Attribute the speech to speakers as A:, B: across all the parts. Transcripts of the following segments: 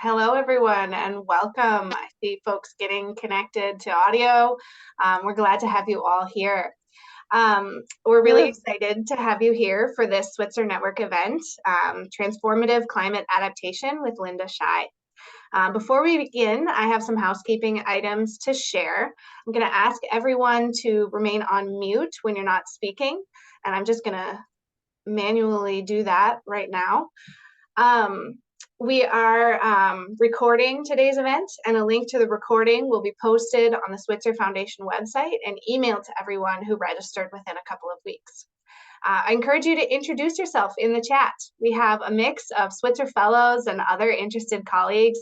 A: Hello, everyone, and welcome. I see folks getting connected to audio. We're glad to have you all here. We're really excited to have you here for this Switzer Network event, Transformative Climate Adaptation with Linda Shi. Before we begin, I have some housekeeping items to share. I'm going to ask everyone to remain on mute when you're not speaking, and I'm just going to manually do that right now. We are recording today's event, and a link to the recording will be posted on the Switzer Foundation website and emailed to everyone who registered within a couple of weeks. I encourage you to introduce yourself in the chat. We have a mix of Switzer Fellows and other interested colleagues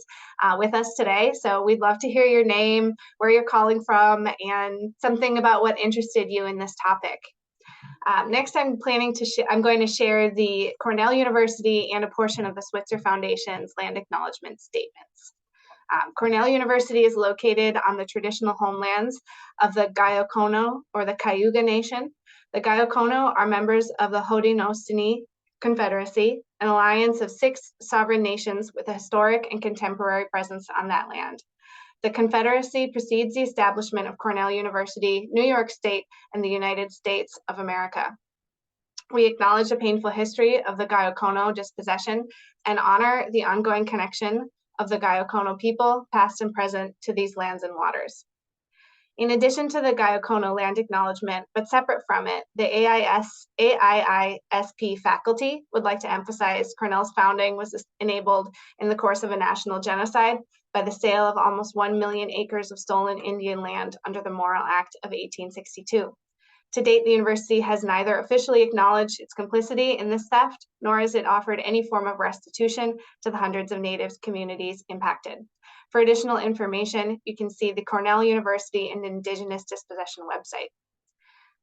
A: with us today, so we'd love to hear your name, where you're calling from, and something about what interested you in this topic. Next, I'm going to share the Cornell University and a portion of the Switzer Foundation's land acknowledgement statements. Cornell University is located on the traditional homelands of the Gayokono or the Cayuga Nation. The Gayokono are members of the Haudenosaunee Confederacy, an alliance of 6 sovereign nations with a historic and contemporary presence on that land. The Confederacy precedes the establishment of Cornell University, New York State, and the United States of America. We acknowledge the painful history of the Gayokono dispossession and honor the ongoing connection of the Gayokono people, past and present, to these lands and waters. In addition to the Gayokono land acknowledgement, but separate from it, the AIISP faculty would like to emphasize Cornell's founding was enabled in the course of a national genocide by the sale of almost 1 million acres of stolen Indian land under the Morrill Act of 1862. To date, the university has neither officially acknowledged its complicity in this theft, nor has it offered any form of restitution to the hundreds of Native communities impacted. For additional information, you can see the Cornell University and Indigenous Dispossession website.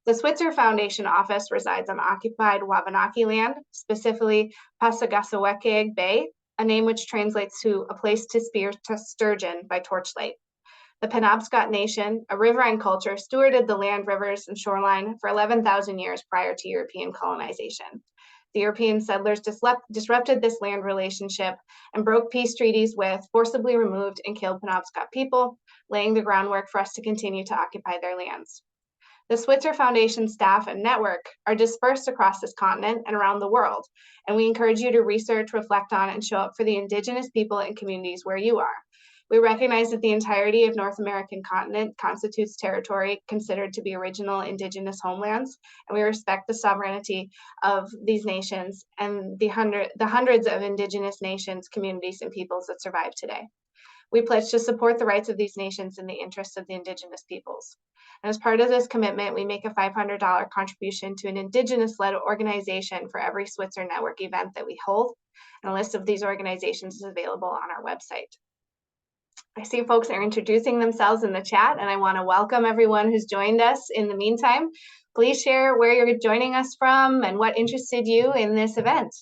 A: The Switzer Foundation office resides on occupied Wabanaki land, specifically Passagassawakeg Bay, a name which translates to a place to spear sturgeon by torchlight. The Penobscot Nation, a riverine culture, stewarded the land, rivers, and shoreline for 11,000 years prior to European colonization. The European settlers disrupted this land relationship and broke peace treaties with, forcibly removed and killed Penobscot people, laying the groundwork for us to continue to occupy their lands. The Switzer Foundation staff and network are dispersed across this continent and around the world, and we encourage you to research, reflect on, and show up for the Indigenous people and communities where you are. We recognize that the entirety of North American continent constitutes territory considered to be original Indigenous homelands, and we respect the sovereignty of these nations and the hundreds of Indigenous nations, communities, and peoples that survive today. We pledge to support the rights of these nations in the interests of the Indigenous peoples. And as part of this commitment, we make a $500 contribution to an Indigenous-led organization for every Switzer Network event that we hold, and a list of these organizations is available on our website. I see folks are introducing themselves in the chat, and I want to welcome everyone who's joined us in the meantime. Please share where you're joining us from and what interested you in this event.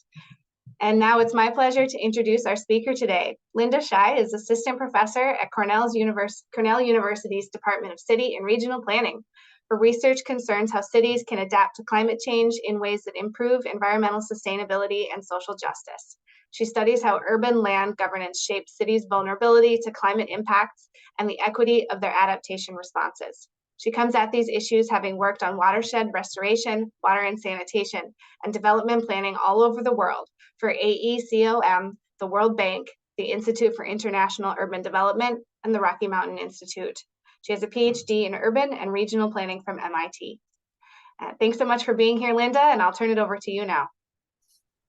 A: And now it's my pleasure to introduce our speaker today. Linda Shi is Assistant Professor at Cornell University's Department of City and Regional Planning. Her research concerns how cities can adapt to climate change in ways that improve environmental sustainability and social justice. She studies how urban land governance shapes cities' vulnerability to climate impacts and the equity of their adaptation responses. She comes at these issues having worked on watershed restoration, water and sanitation, and development planning all over the world for AECOM, the World Bank, the Institute for International Urban Development, and the Rocky Mountain Institute. She has a PhD in urban and regional planning from MIT. Thanks so much for being here, Linda, and I'll turn it over to you now.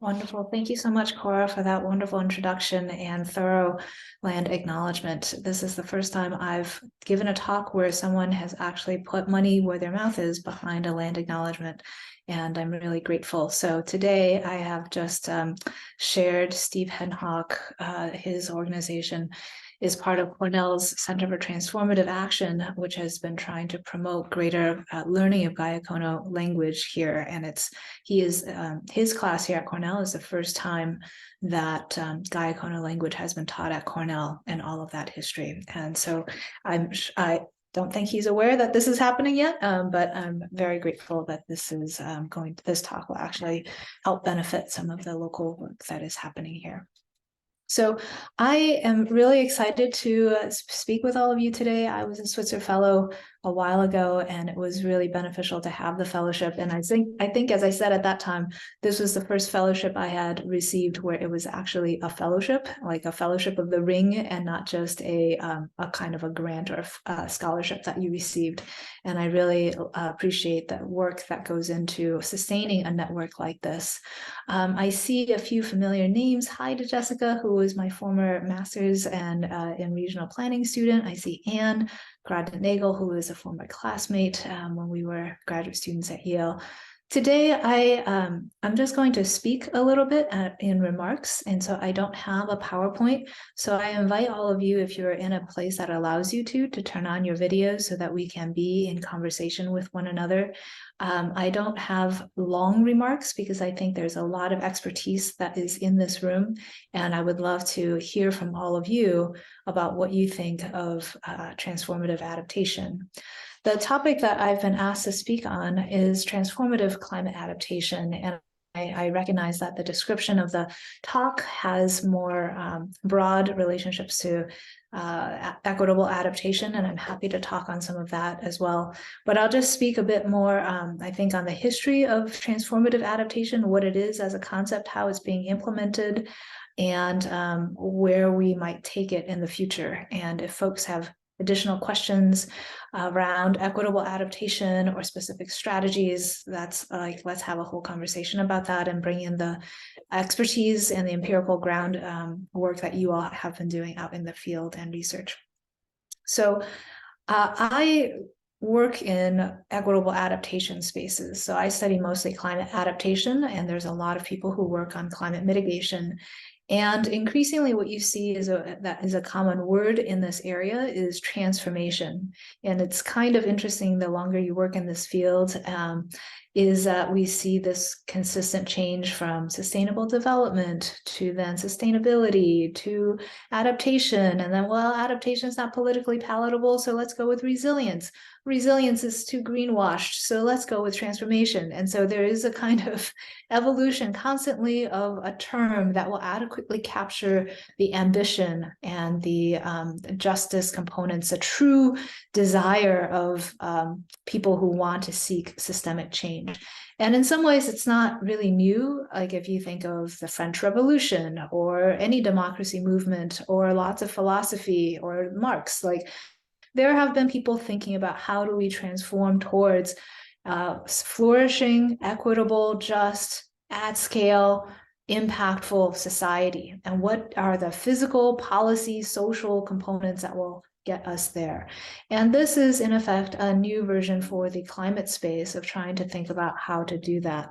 B: Wonderful. Thank you so much, Cora, for that wonderful introduction and thorough land acknowledgement. This is the first time I've given a talk where someone has actually put money where their mouth is behind a land acknowledgement, and I'm really grateful. So today I have just shared Steve Henhock, his organization is part of Cornell's Center for Transformative Action, which has been trying to promote greater learning of Gayokono language here. And his class here at Cornell is the first time that Gayokono language has been taught at Cornell and all of that history. And so I don't think he's aware that this is happening yet, but I'm very grateful that this is this talk will actually help benefit some of the local work that is happening here. So I am really excited to speak with all of you today. I was a Switzer Fellow a while ago, and it was really beneficial to have the fellowship. And I think, as I said at that time, this was the first fellowship I had received where it was actually a fellowship, like a fellowship of the ring, and not just a kind of a grant or a scholarship that you received. And I really appreciate the work that goes into sustaining a network like this. I see a few familiar names. Hi to Jessica, who was my former master's and in regional planning student. I see Anne Gradnagel, who is a former classmate when we were graduate students at Yale. Today, I'm just going to speak a little bit in remarks, and so I don't have a PowerPoint. So I invite all of you, if you're in a place that allows you to turn on your videos so that we can be in conversation with one another. I don't have long remarks because I think there's a lot of expertise that is in this room, and I would love to hear from all of you about what you think of transformative adaptation. The topic that I've been asked to speak on is transformative climate adaptation, and I recognize that the description of the talk has more broad relationships to equitable adaptation, and I'm happy to talk on some of that as well. But I'll just speak a bit more, I think, on the history of transformative adaptation, what it is as a concept, how it's being implemented, and where we might take it in the future. And if folks have additional questions around equitable adaptation or specific strategies, that's like, let's have a whole conversation about that and bring in the expertise and the empirical ground work that you all have been doing out in the field and research. So I work in equitable adaptation spaces. So I study mostly climate adaptation, and there's a lot of people who work on climate mitigation. And increasingly what you see is that is a common word in this area is transformation. And it's kind of interesting, the longer you work in this field, is that we see this consistent change from sustainable development to then sustainability to adaptation. And then, well, adaptation is not politically palatable, so let's go with resilience. Resilience is too greenwashed, so let's go with transformation. And so there is a kind of evolution constantly of a term that will adequately capture the ambition and the justice components, a true desire of people who want to seek systemic change. And in some ways, it's not really new. Like if you think of the French Revolution or any democracy movement or lots of philosophy or Marx, like there have been people thinking about how do we transform towards flourishing, equitable, just, at scale, impactful society, and what are the physical, policy, social components that will get us there. And this is, in effect, a new version for the climate space of trying to think about how to do that.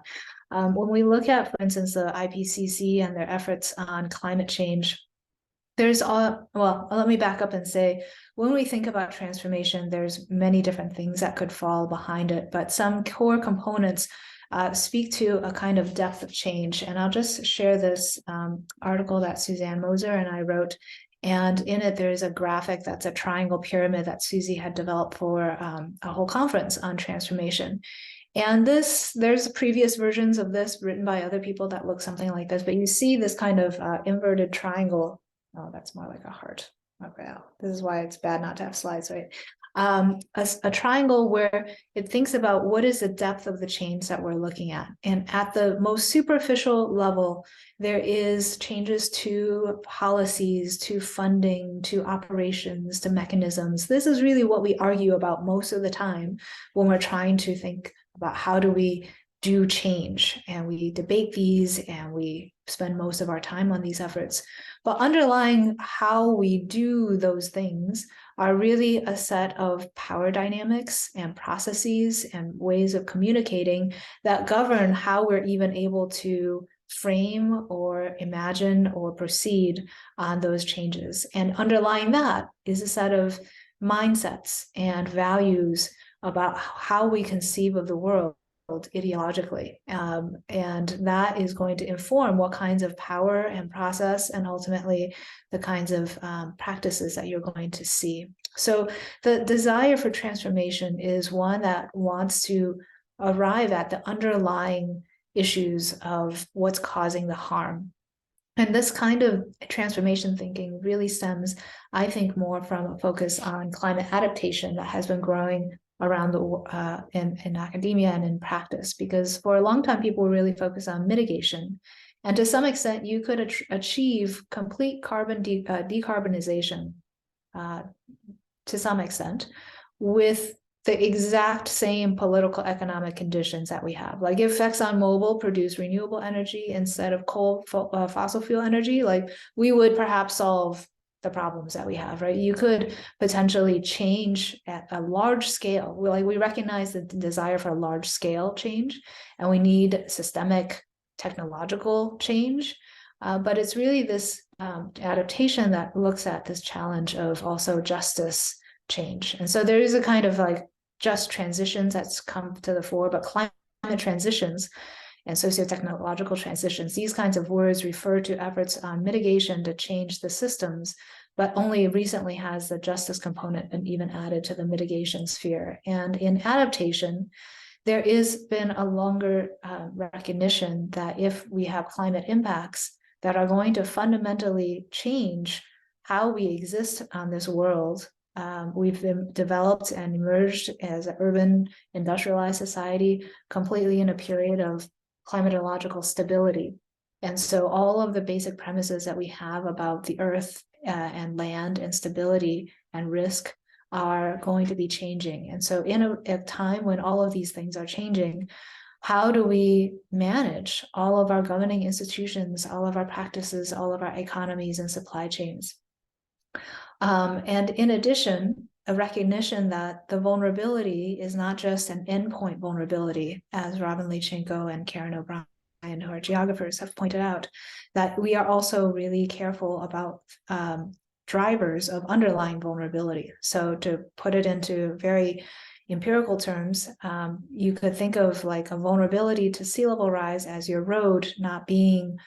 B: When we look at, for instance, the IPCC and their efforts on climate change, well, let me back up and say, when we think about transformation, there's many different things that could fall behind it, but some core components speak to a kind of depth of change. And I'll just share this article that Suzanne Moser and I wrote. And in it, there's a graphic that's a triangle pyramid that Susie had developed for a whole conference on transformation. And there's previous versions of this written by other people that look something like this, but you see this kind of inverted triangle. Oh, that's more like a heart. Okay, this is why it's bad not to have slides, right? A triangle where it thinks about what is the depth of the change that we're looking at. And at the most superficial level, there is changes to policies, to funding, to operations, to mechanisms. This is really what we argue about most of the time when we're trying to think about how do we do change, and we debate these and we spend most of our time on these efforts. But underlying how we do those things are really a set of power dynamics and processes and ways of communicating that govern how we're even able to frame or imagine or proceed on those changes. And underlying that is a set of mindsets and values about how we conceive of the world ideologically, and that is going to inform what kinds of power and process and ultimately the kinds of practices that you're going to see. So the desire for transformation is one that wants to arrive at the underlying issues of what's causing the harm. And this kind of transformation thinking really stems, I think, more from a focus on climate adaptation that has been growing around in academia and in practice, because for a long time people were really focused on mitigation, and to some extent you could achieve complete carbon decarbonization to some extent with the exact same political economic conditions that we have. Like if ExxonMobil produced renewable energy instead of fossil fuel energy, like we would perhaps solve the problems that we have, right? You could potentially change at a large scale. We recognize the desire for a large scale change, and we need systemic technological change. But it's really this adaptation that looks at this challenge of also justice change. And so there is a kind of like just transitions that's come to the fore, but climate transitions and socio-technological transitions, these kinds of words refer to efforts on mitigation to change the systems, but only recently has the justice component been even added to the mitigation sphere. And in adaptation, there has been a longer recognition that if we have climate impacts that are going to fundamentally change how we exist on this world, we've been developed and emerged as an urban industrialized society completely in a period of climatological stability. And so all of the basic premises that we have about the earth and land and stability and risk are going to be changing. And so in a time when all of these things are changing, how do we manage all of our governing institutions, all of our practices, all of our economies and supply chains? And in addition, a recognition that the vulnerability is not just an endpoint vulnerability, as Robin Lichenko and Karen O'Brien, who are geographers, have pointed out, that we are also really careful about drivers of underlying vulnerability. So to put it into very empirical terms, you could think of like a vulnerability to sea level rise as your road not being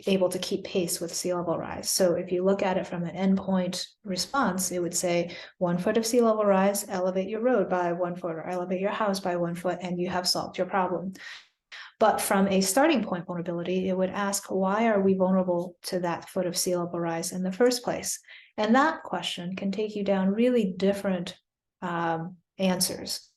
B: able to keep pace with sea level rise. So if you look at it from an endpoint response, it would say 1 foot of sea level rise, elevate your road by 1 foot or elevate your house by 1 foot, and you have solved your problem. But from a starting point vulnerability, it would ask, why are we vulnerable to that foot of sea level rise in the first place? And that question can take you down really different answers.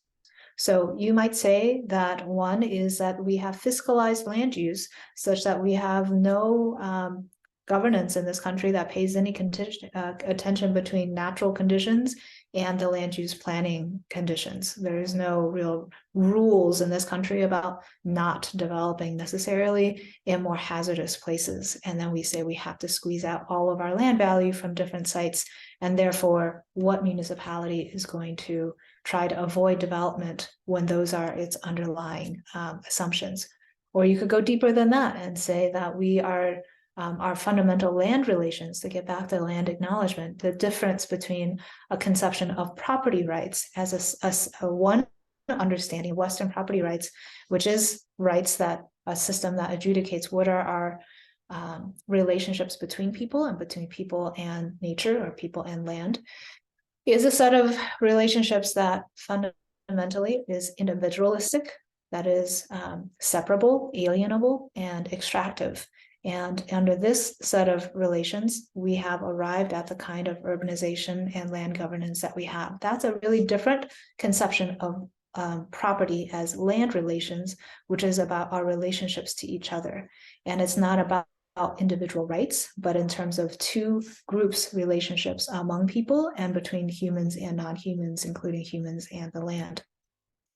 B: So you might say that one is that we have fiscalized land use such that we have no governance in this country that pays any attention between natural conditions and the land use planning conditions. There is no real rules in this country about not developing necessarily in more hazardous places. And then we say we have to squeeze out all of our land value from different sites. And therefore, what municipality is going to try to avoid development when those are its underlying assumptions? Or you could go deeper than that and say that we are our fundamental land relations, to get back to land acknowledgement, the difference between a conception of property rights as a one understanding of Western property rights, which is rights that a system that adjudicates what are our relationships between people and nature, or people and land, is a set of relationships that fundamentally is individualistic, that is separable, alienable, and extractive. And under this set of relations, we have arrived at the kind of urbanization and land governance that we have. That's a really different conception of property as land relations, which is about our relationships to each other. And it's not about individual rights, but in terms of two groups' relationships among people and between humans and non-humans, including humans and the land.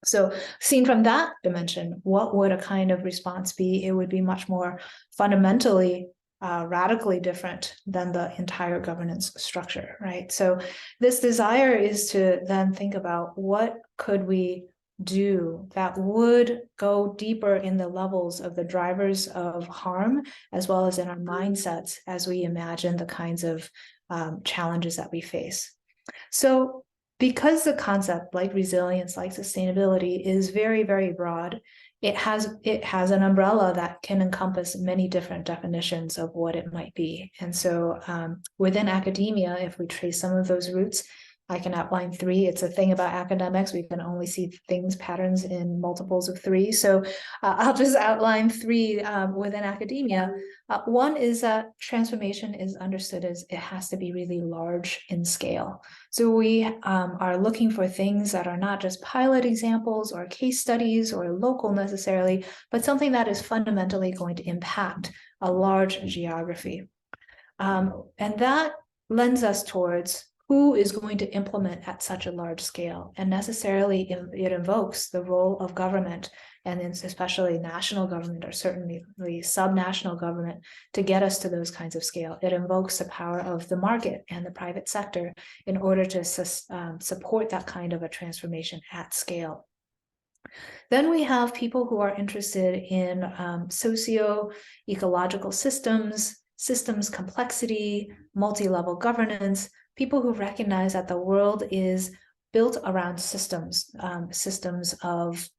B: So seen from that dimension, what would a kind of response be? It would be much more fundamentally radically different than the entire governance structure, right? So this desire is to then think about what could we do that would go deeper in the levels of the drivers of harm, as well as in our mindsets as we imagine the kinds of challenges that we face. So because the concept, like resilience, like sustainability, is very, very broad, it has an umbrella that can encompass many different definitions of what it might be. And so within academia, if we trace some of those roots, I can outline 3. It's a thing about academics. We can only see patterns in multiples of 3. So I'll just outline 3 within academia. One is that transformation is understood as it has to be really large in scale. So we are looking for things that are not just pilot examples or case studies or local necessarily, but something that is fundamentally going to impact a large geography. And that lends us towards who is going to implement at such a large scale. And necessarily it invokes the role of government, and especially national government, or certainly subnational government, to get us to those kinds of scale. It invokes the power of the market and the private sector in order to support that kind of a transformation at scale. Then we have people who are interested in socio-ecological systems complexity, multi-level governance, people who recognize that the world is built around systems, systems of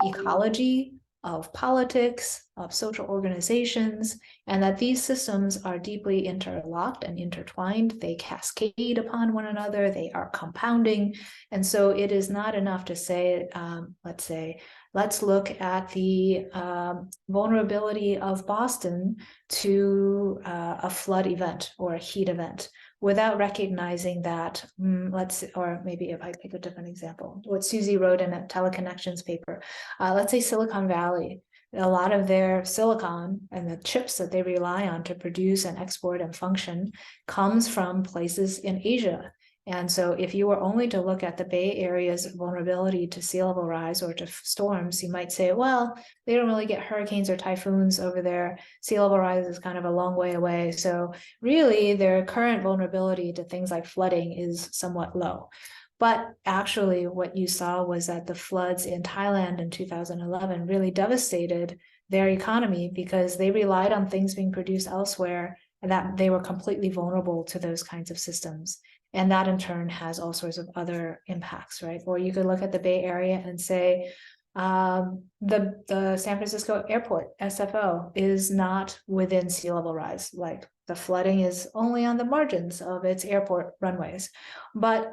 B: ecology, of politics, of social organizations, and that these systems are deeply interlocked and intertwined. They cascade upon one another, they are compounding. And so it is not enough to say, let's look at the vulnerability of Boston to a flood event or a heat event, without recognizing that, or maybe if I pick a different example, what Susie wrote in a teleconnections paper, let's say Silicon Valley, a lot of their silicon and the chips that they rely on to produce and export and function comes from places in Asia. And so if you were only to look at the Bay Area's vulnerability to sea level rise or to storms, you might say, well, they don't really get hurricanes or typhoons over there. Sea level rise is kind of a long way away. So really their current vulnerability to things like flooding is somewhat low. But actually what you saw was that the floods in Thailand in 2011 really devastated their economy because they relied on things being produced elsewhere, and that they were completely vulnerable to those kinds of systems. And that in turn has all sorts of other impacts, right? Or you could look at the Bay Area and say, the San Francisco airport, SFO, is not within sea level rise. Like the flooding is only on the margins of its airport runways. But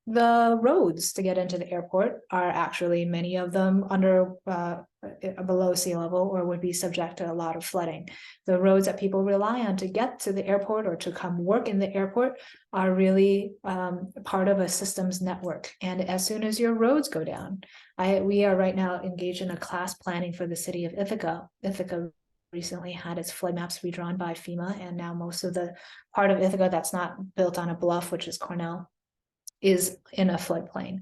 B: the roads to get into the airport are actually, many of them, under below sea level, or would be subject to a lot of flooding. The roads that people rely on to get to the airport or to come work in the airport are really part of a systems network. And as soon as your roads go down, we are right now engaged in a class planning for the city of Ithaca. Ithaca recently had its flood maps redrawn by FEMA, and now most of the part of Ithaca that's not built on a bluff, which is Cornell, is in a floodplain.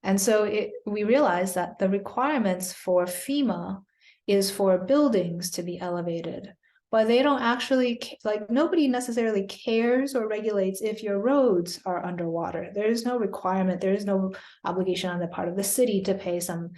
B: And so we realized that the requirements for FEMA is for buildings to be elevated, but they don't actually, like, nobody necessarily cares or regulates if your roads are underwater. There is no requirement, there is no obligation on the part of the city to pay some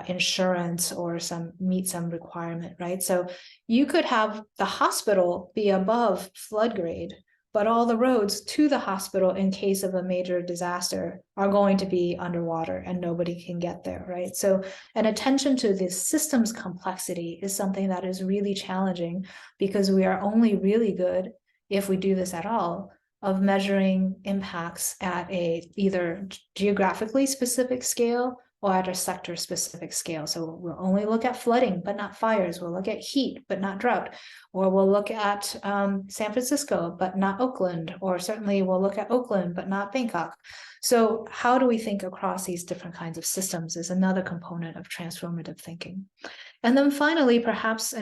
B: insurance or meet some requirement, right? So you could have the hospital be above flood grade, but all the roads to the hospital in case of a major disaster are going to be underwater and nobody can get there, right? So an attention to this systems complexity is something that is really challenging, because we are only really good, if we do this at all, of measuring impacts at a either geographically specific scale or at a sector specific scale. So we'll only look at flooding, but not fires. We'll look at heat, but not drought. Or we'll look at San Francisco, but not Oakland. Or certainly we'll look at Oakland, but not Bangkok. So how do we think across these different kinds of systems is another component of transformative thinking. And then finally, perhaps,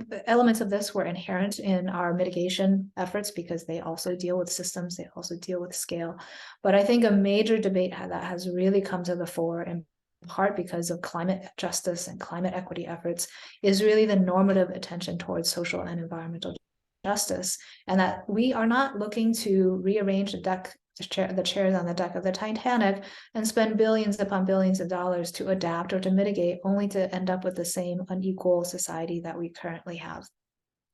B: the elements of this were inherent in our mitigation efforts because they also deal with systems, they also deal with scale. But I think a major debate that has really come to the fore, in part because of climate justice and climate equity efforts, is really the normative attention towards social and environmental justice, and that we are not looking to rearrange the chairs on the deck of the Titanic and spend billions upon billions of dollars to adapt or to mitigate, only to end up with the same unequal society that we currently have.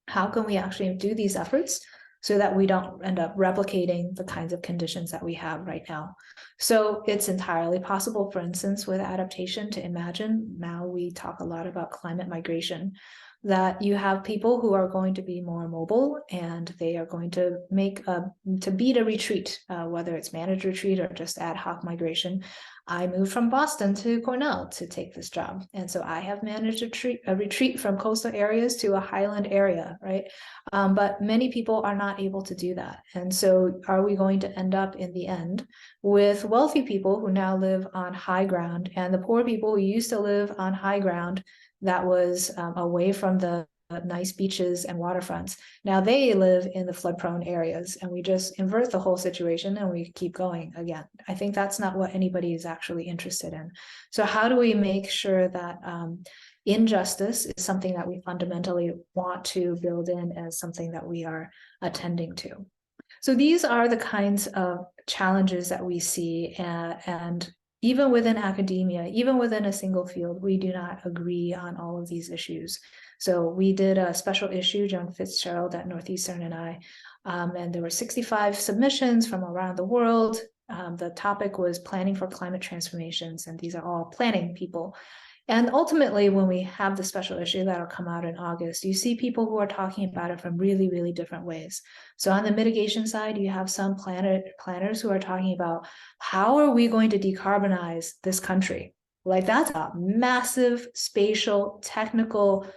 B: How can we actually do these efforts so that we don't end up replicating the kinds of conditions that we have right now? So it's entirely possible, for instance, with adaptation, to imagine, now we talk a lot about climate migration, that you have people who are going to be more mobile, and they are going to beat a retreat, whether it's managed retreat or just ad hoc migration. I moved from Boston to Cornell to take this job. And so I have managed a retreat from coastal areas to a highland area, right? But many people are not able to do that. And so are we going to end up in the end with wealthy people who now live on high ground, and the poor people who used to live on high ground that was away from the nice beaches and waterfronts? Now they live in the flood prone areas, and we just invert the whole situation and we keep going again. I think that's not what anybody is actually interested in. So how do we make sure that injustice is something that we fundamentally want to build in as something that we are attending to? So these are the kinds of challenges that we see, and even within academia, even within a single field, we do not agree on all of these issues. So we did a special issue, Joan Fitzgerald at Northeastern and I, and there were 65 submissions from around the world. The topic was planning for climate transformations, and these are all planning people. And ultimately, when we have the special issue that'll come out in August, you see people who are talking about it from really, really different ways. So on the mitigation side, you have some planners who are talking about, how are we going to decarbonize this country? Like, that's a massive spatial, technical,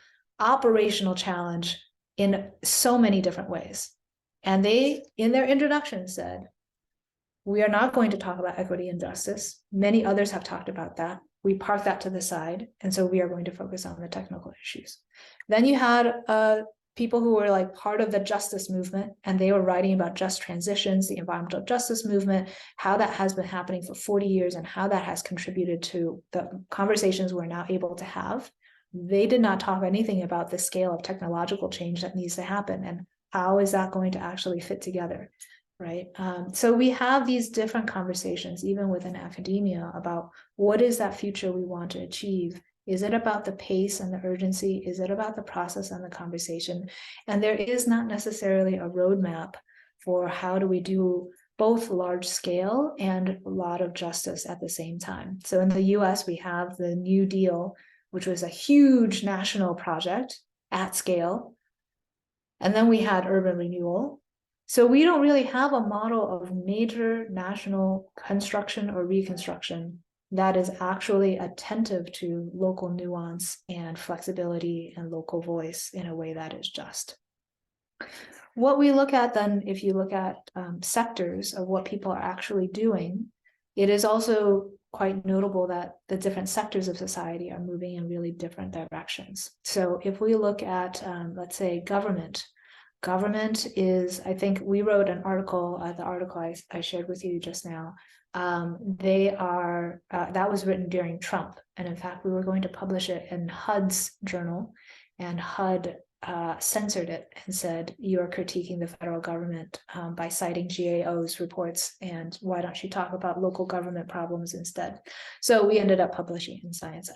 B: operational challenge in so many different ways. And they, in their introduction, said, we are not going to talk about equity and justice. Many others have talked about that. We park that to the side, and so we are going to focus on the technical issues. Then you had people who were like part of the justice movement, and they were writing about just transitions, the environmental justice movement, how that has been happening for 40 years and how that has contributed to the conversations we're now able to have. They did not talk anything about the scale of technological change that needs to happen, and how is that going to actually fit together, right? So we have these different conversations, even within academia, about what is that future we want to achieve. Is it about the pace and the urgency? Is it about the process and the conversation? And there is not necessarily a roadmap for how do we do both large scale and a lot of justice at the same time. So in the US, we have the New Deal, which was a huge national project at scale. And then we had urban renewal. So we don't really have a model of major national construction or reconstruction that is actually attentive to local nuance and flexibility and local voice in a way that is just. What we look at then, if you look at sectors of what people are actually doing, it is also quite notable that the different sectors of society are moving in really different directions. So if we look at, let's say, government is, I think we wrote an article, the article I shared with you just now, that was written during Trump. And in fact, we were going to publish it in HUD's journal, and HUD censored it and said, you are critiquing the federal government by citing GAO's reports, and why don't you talk about local government problems instead? So we ended up publishing in Science.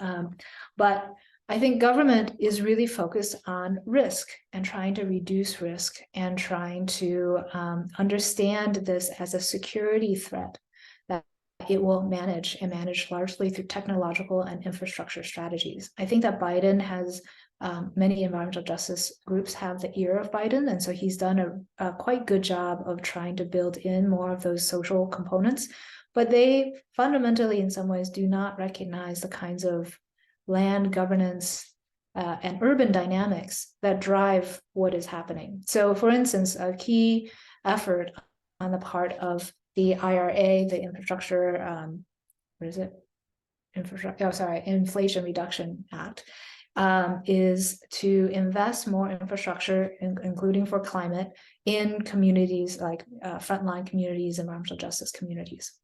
B: But I think government is really focused on risk and trying to reduce risk and trying to understand this as a security threat that it will manage, and manage largely through technological and infrastructure strategies. I think that Biden has, many environmental justice groups have the ear of Biden, and so he's done a quite good job of trying to build in more of those social components, but they fundamentally in some ways do not recognize the kinds of land governance and urban dynamics that drive what is happening. So for instance, a key effort on the part of the IRA, the infrastructure, Inflation Reduction Act, is to invest more infrastructure, including for climate, in communities like frontline communities, environmental justice communities.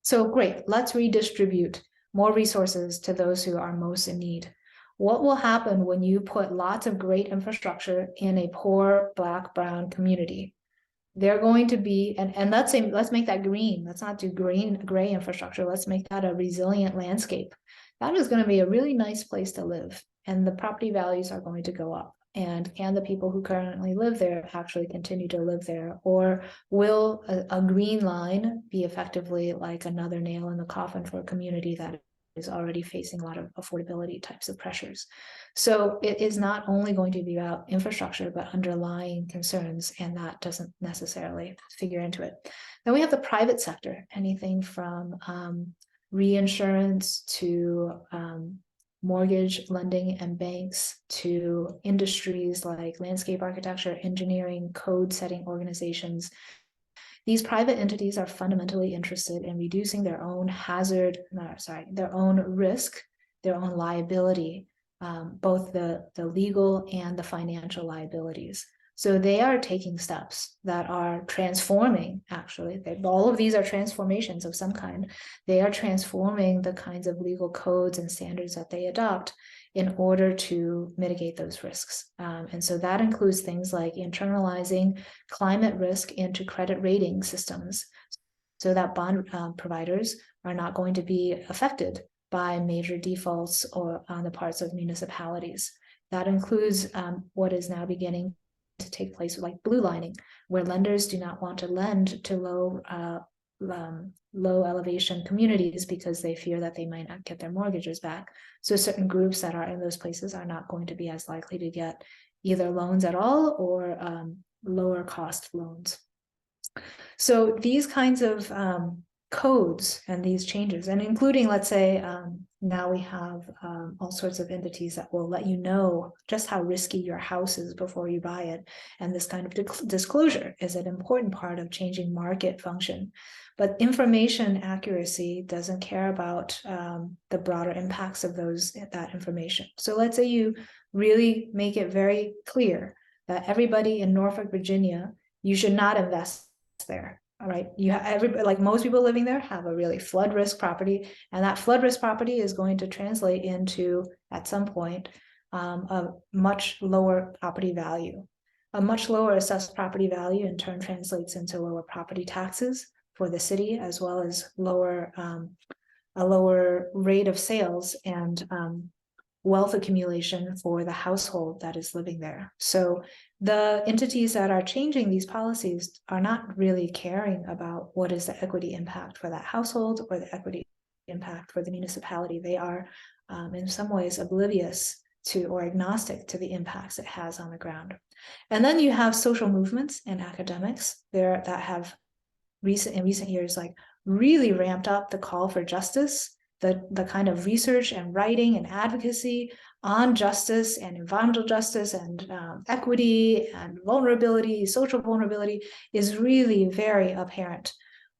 B: So great, let's redistribute more resources to those who are most in need. What will happen when you put lots of great infrastructure in a poor Black, brown community? They're going to be, and let's make that green. Let's not do gray infrastructure. Let's make that a resilient landscape. That is going to be a really nice place to live, and the property values are going to go up. And can the people who currently live there actually continue to live there? Or will a green line be effectively like another nail in the coffin for a community that is already facing a lot of affordability types of pressures. So it is not only going to be about infrastructure, but underlying concerns, and that doesn't necessarily figure into it. Then we have the private sector, anything from reinsurance to mortgage lending and banks to industries like landscape architecture, engineering, code setting organizations. These private entities are fundamentally interested in reducing their own their own risk, their own liability, both the legal and the financial liabilities. So they are taking steps that are transforming, actually. All of these are transformations of some kind. They are transforming the kinds of legal codes and standards that they adopt in order to mitigate those risks. And so that includes things like internalizing climate risk into credit rating systems so that bond providers are not going to be affected by major defaults or on the parts of municipalities. That includes what is now beginning to take place with like blue lining, where lenders do not want to lend to low elevation communities because they fear that they might not get their mortgages back. So certain groups that are in those places are not going to be as likely to get either loans at all or lower cost loans. So these kinds of codes and these changes, and including, let's say, now we have all sorts of entities that will let you know just how risky your house is before you buy it. And this kind of disclosure is an important part of changing market function. But information accuracy doesn't care about the broader impacts of that information. So let's say you really make it very clear that everybody in Norfolk, Virginia, you should not invest there. All right, you have everybody, like most people living there, have a really flood risk property, and that flood risk property is going to translate into, at some point, a much lower property value. A much lower assessed property value in turn translates into lower property taxes for the city, as well as a lower rate of sales and wealth accumulation for the household that is living there. So the entities that are changing these policies are not really caring about what is the equity impact for that household or the equity impact for the municipality. They are in some ways oblivious to or agnostic to the impacts it has on the ground. And then you have social movements and academics there that have in recent years like really ramped up the call for justice, the kind of research and writing and advocacy on justice and environmental justice and equity and vulnerability, social vulnerability is really very apparent.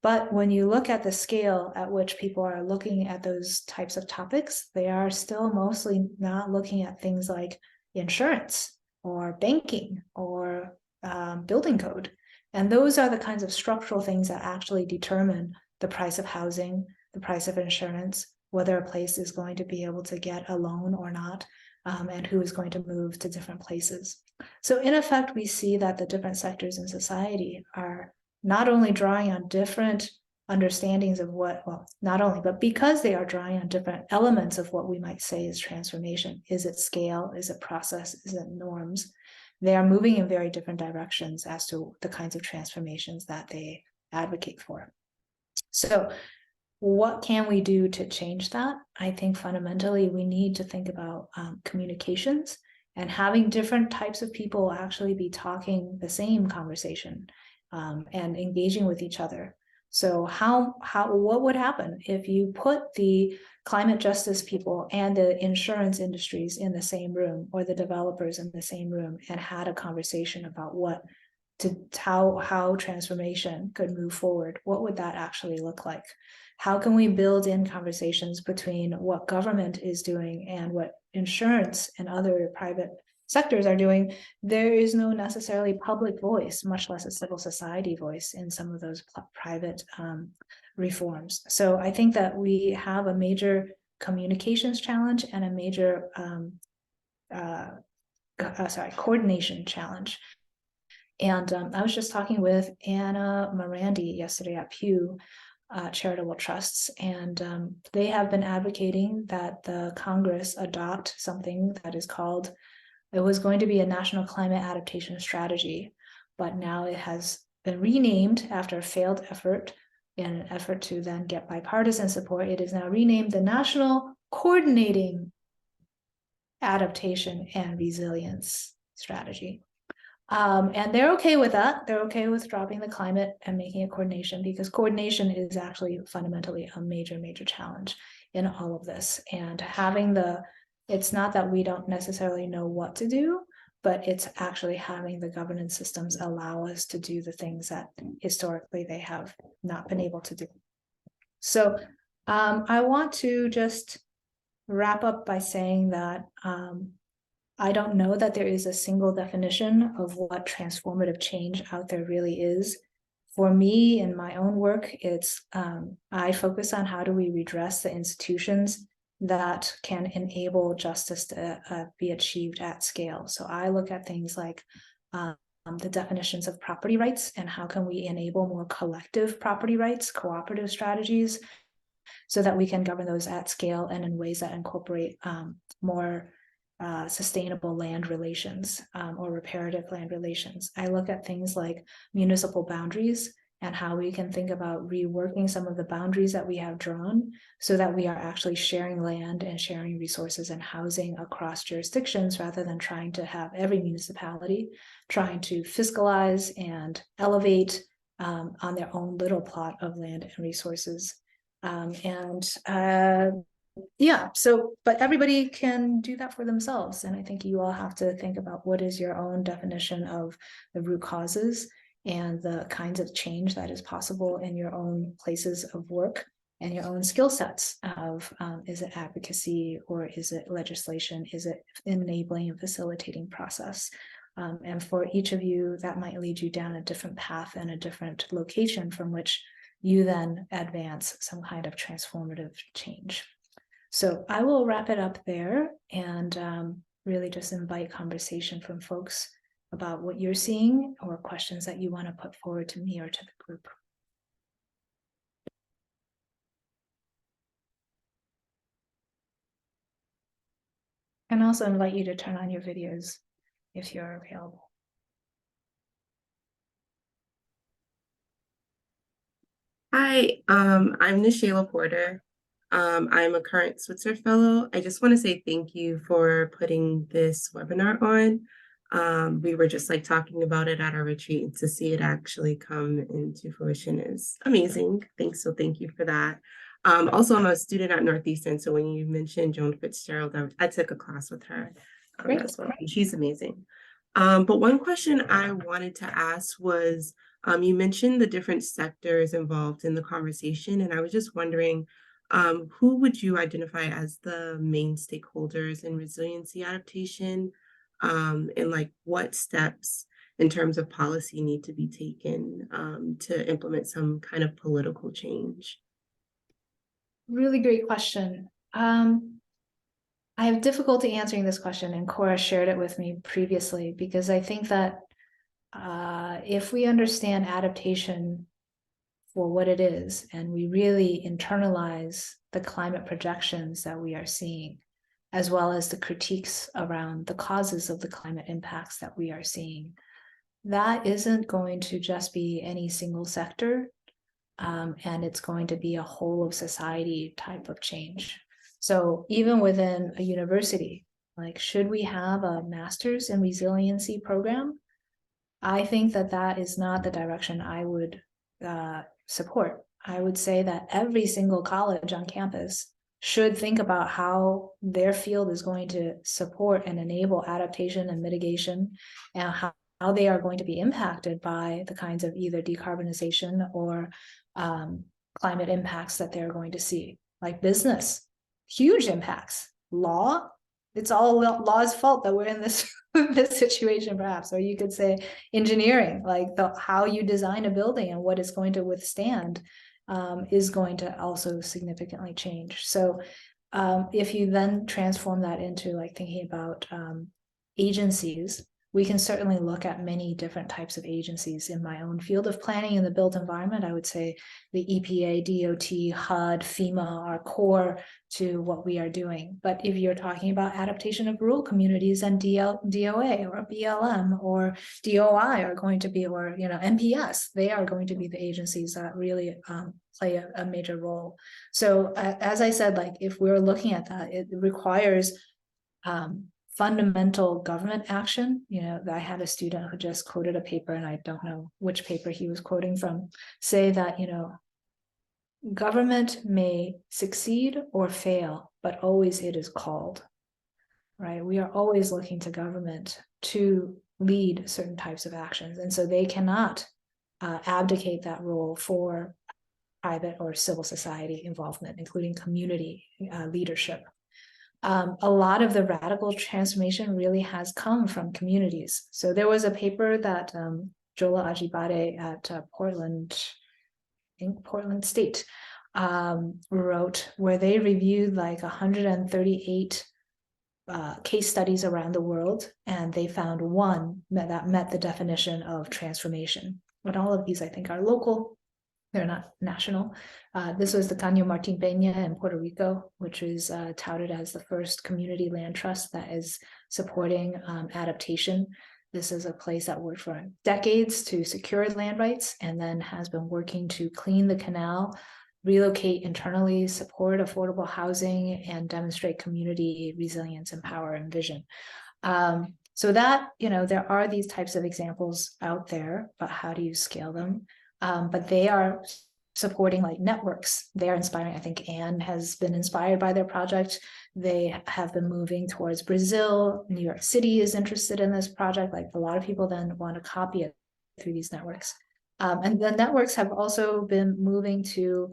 B: But when you look at the scale at which people are looking at those types of topics, they are still mostly not looking at things like insurance or banking or building code. And those are the kinds of structural things that actually determine the price of housing, the price of insurance, whether a place is going to be able to get a loan or not, and who is going to move to different places. So in effect, we see that the different sectors in society are not only drawing on different understandings of not only, but because they are drawing on different elements of what we might say is transformation. Is it scale? Is it process? Is it norms? They are moving in very different directions as to the kinds of transformations that they advocate for. So what can we do to change that? I think fundamentally we need to think about communications and having different types of people actually be talking the same conversation and engaging with each other. So what would happen if you put the climate justice people and the insurance industries in the same room, or the developers in the same room, and had a conversation about how transformation could move forward? What would that actually look like? How can we build in conversations between what government is doing and what insurance and other private sectors are doing? There is no necessarily public voice, much less a civil society voice in some of those private reforms. So I think that we have a major communications challenge and a major coordination challenge. And I was just talking with Anna Morandi yesterday at Pew Charitable Trusts, and they have been advocating that the Congress adopt something that is called, it was going to be a National Climate Adaptation Strategy, but now it has been renamed after a failed effort in an effort to then get bipartisan support, it is now renamed the National Coordinating Adaptation and Resilience Strategy. And they're okay with that. They're okay with dropping the climate and making it coordination, because coordination is actually fundamentally a major, major challenge in all of this. And having it's not that we don't necessarily know what to do, but it's actually having the governance systems allow us to do the things that historically they have not been able to do. So I want to just wrap up by saying that I don't know that there is a single definition of what transformative change out there really is. For me, in my own work, it's I focus on how do we redress the institutions that can enable justice to be achieved at scale. So I look at things like the definitions of property rights and how can we enable more collective property rights, cooperative strategies, so that we can govern those at scale and in ways that incorporate more sustainable land relations or reparative land relations. I look at things like municipal boundaries and how we can think about reworking some of the boundaries that we have drawn so that we are actually sharing land and sharing resources and housing across jurisdictions, rather than trying to have every municipality trying to fiscalize and elevate on their own little plot of land and resources. Yeah, so, but everybody can do that for themselves. And I think you all have to think about what is your own definition of the root causes and the kinds of change that is possible in your own places of work and your own skill sets of, is it advocacy or is it legislation? Is it enabling and facilitating process? And for each of you, that might lead you down a different path and a different location from which you then advance some kind of transformative change. So I will wrap it up there and really just invite conversation from folks about what you're seeing or questions that you want to put forward to me or to the group. And also invite you to turn on your videos if you're available.
C: Hi, I'm Nishayla Porter. I'm a current Switzer Fellow. I just want to say thank you for putting this webinar on. We were just like talking about it at our retreat, and to see it actually come into fruition is amazing. So thank you for that. Also, I'm a student at Northeastern, so when you mentioned Joan Fitzgerald, I took a class with her as well. She's amazing. But one question I wanted to ask was, you mentioned the different sectors involved in the conversation, and I was just wondering, who would you identify as the main stakeholders in resiliency adaptation, and like what steps in terms of policy need to be taken to implement some kind of political change?
B: Really great question. I have difficulty answering this question, and Cora shared it with me previously, because I think that if we understand adaptation for what it is, and we really internalize the climate projections that we are seeing, as well as the critiques around the causes of the climate impacts that we are seeing, that isn't going to just be any single sector, and it's going to be a whole of society type of change. So even within a university, like, should we have a master's in resiliency program? I think that that is not the direction I would support. I would say that every single college on campus should think about how their field is going to support and enable adaptation and mitigation, and how they are going to be impacted by the kinds of either decarbonization or climate impacts that they're going to see. Like business, huge impacts. Law, it's all law's fault that we're in this this situation, perhaps. Or you could say engineering, like how you design a building and what it's going to withstand is going to also significantly change. So if you then transform that into like thinking about agencies, we can certainly look at many different types of agencies. In my own field of planning in the built environment, I would say the EPA, DOT, HUD, FEMA are core to what we are doing. But if you're talking about adaptation of rural communities, and DOA or BLM or DOI are going to be, or MPS, they are going to be the agencies that really play a major role. So as I said, like if we're looking at that, it requires fundamental government action. I had a student who just quoted a paper, and I don't know which paper he was quoting from, say that, government may succeed or fail, but always it is called, right? We are always looking to government to lead certain types of actions. And so they cannot abdicate that role for private or civil society involvement, including community leadership. A lot of the radical transformation really has come from communities. So there was a paper that Jola Ajibade at Portland State wrote, where they reviewed like 138 case studies around the world, and they found one that met the definition of transformation. But all of these, I think, are local. They're not national. This was the Caño Martín Peña in Puerto Rico, which is touted as the first community land trust that is supporting adaptation. This is a place that worked for decades to secure land rights, and then has been working to clean the canal, relocate internally, support affordable housing, and demonstrate community resilience and power and vision. So that, there are these types of examples out there, but how do you scale them? But they are supporting like networks. They are inspiring. I think Anne has been inspired by their project. They have been moving towards Brazil. New York City is interested in this project. Like a lot of people then want to copy it through these networks. And the networks have also been moving to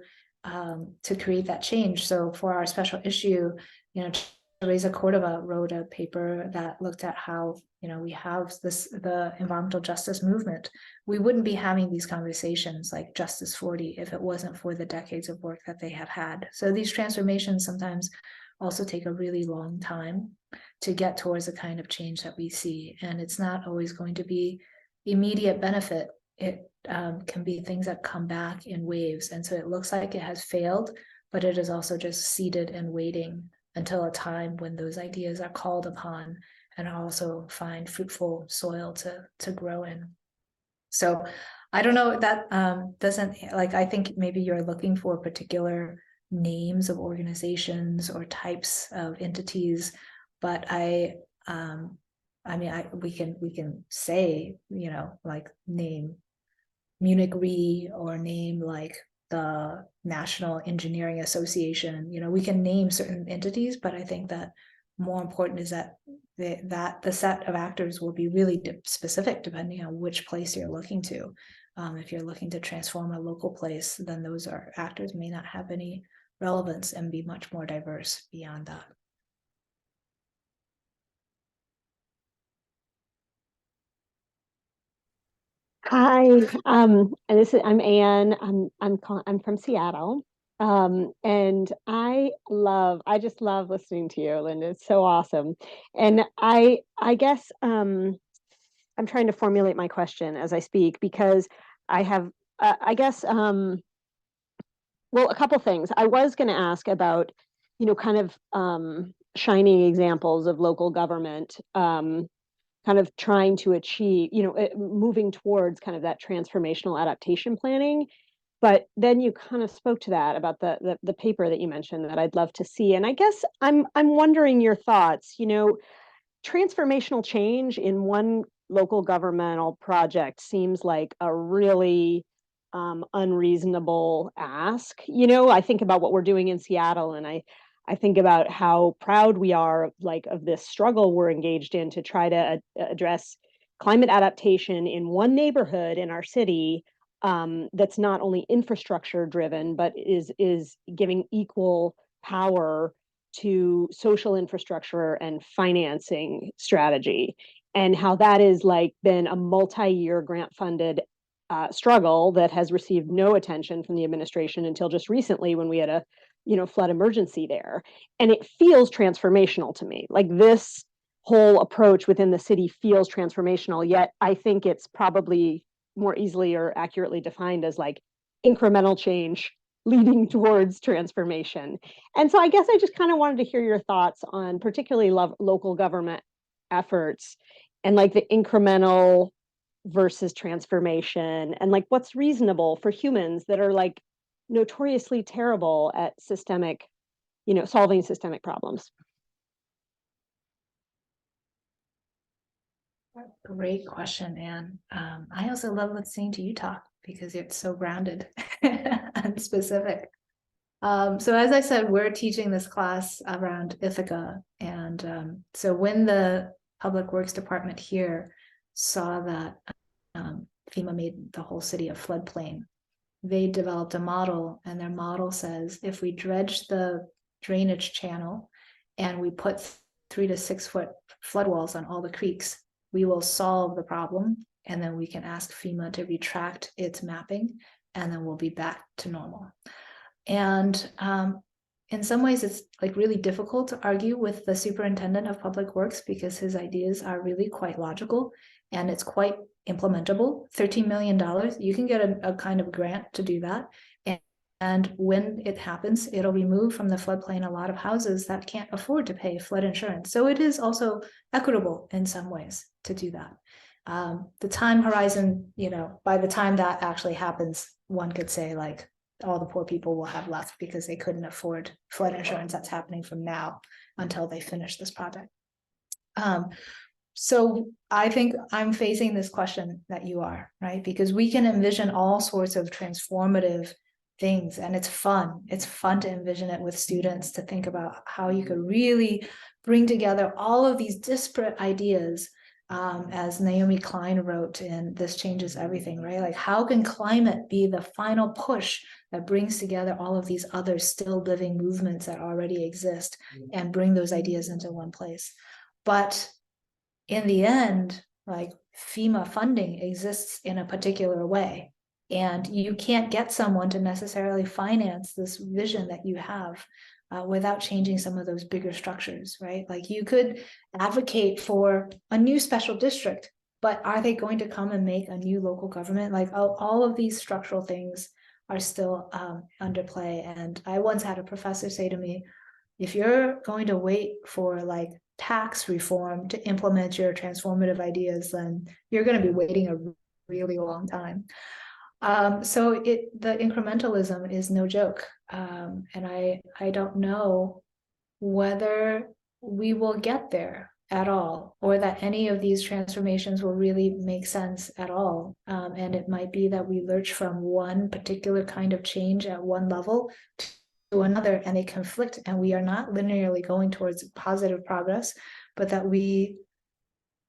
B: create that change. So for our special issue, Teresa Cordova wrote a paper that looked at how, we have the environmental justice movement. We wouldn't be having these conversations like Justice 40 if it wasn't for the decades of work that they have had. So these transformations sometimes also take a really long time to get towards the kind of change that we see. And it's not always going to be immediate benefit. It can be things that come back in waves. And so it looks like it has failed, but it is also just seated and waiting until a time when those ideas are called upon and also find fruitful soil to grow in. So I don't know, that doesn't, like, I think maybe you're looking for particular names of organizations or types of entities, but we can say, like name Munich Re or name like the National Engineering Association. We can name certain entities, but I think that more important is that the set of actors will be really specific depending on which place you're looking to. If you're looking to transform a local place, then those actors may not have any relevance and be much more diverse beyond that.
D: Hi, and I'm Anne. I'm from Seattle, and I just love listening to you, Linda. It's so awesome, and I guess I'm trying to formulate my question as I speak because I have I guess well, a couple things. I was going to ask about kind of shining examples of local government. Kind of trying to achieve, moving towards kind of that transformational adaptation planning. But then you kind of spoke to that about the paper that you mentioned that I'd love to see. And I guess I'm wondering your thoughts, transformational change in one local governmental project seems like a really unreasonable ask. I think about what we're doing in Seattle, and I think about how proud we are of this struggle we're engaged in to try to address climate adaptation in one neighborhood in our city that's not only infrastructure driven, but is giving equal power to social infrastructure and financing strategy, and how that is been a multi-year grant funded struggle that has received no attention from the administration until just recently when we had a flood emergency there. And it feels transformational to me. Like this whole approach within the city feels transformational, yet I think it's probably more easily or accurately defined as like incremental change leading towards transformation. And so I guess I just kind of wanted to hear your thoughts on particularly local government efforts and like the incremental versus transformation, and like what's reasonable for humans that are like notoriously terrible at systemic, solving systemic problems.
B: Great question, Anne. I also love listening to you talk because it's so grounded and specific. So as I said, we're teaching this class around Ithaca. And so when the Public Works Department here saw that FEMA made the whole city a floodplain, they developed a model, and their model says if we dredge the drainage channel and we put 3 to 6 foot flood walls on all the creeks, we will solve the problem, and then we can ask FEMA to retract its mapping, and then we'll be back to normal. And in some ways, it's like really difficult to argue with the superintendent of public works because his ideas are really quite logical and it's quite implementable. $13 million, you can get a kind of grant to do that. And when it happens, it'll remove from the floodplain a lot of houses that can't afford to pay flood insurance. So it is also equitable in some ways to do that. The time horizon, by the time that actually happens, one could say like all the poor people will have left because they couldn't afford flood insurance. That's happening from now until they finish this project. So I think I'm facing this question that you are, right? Because we can envision all sorts of transformative things, and it's fun. It's fun to envision it with students, to think about how you could really bring together all of these disparate ideas, as Naomi Klein wrote in This Changes Everything, right? Like, how can climate be the final push that brings together all of these other still living movements that already exist and bring those ideas into one place? But in the end, like, FEMA funding exists in a particular way, and you can't get someone to necessarily finance this vision that you have without changing some of those bigger structures, right? Like, you could advocate for a new special district, but are they going to come and make a new local government? Like, all of these structural things are still under play. And I once had a professor say to me, if you're going to wait for like tax reform to implement your transformative ideas, then you're going to be waiting a really long time. So the incrementalism is no joke. And I don't know whether we will get there at all, or that any of these transformations will really make sense at all. And it might be that we lurch from one particular kind of change at one level to another, and they conflict, and we are not linearly going towards positive progress, but that we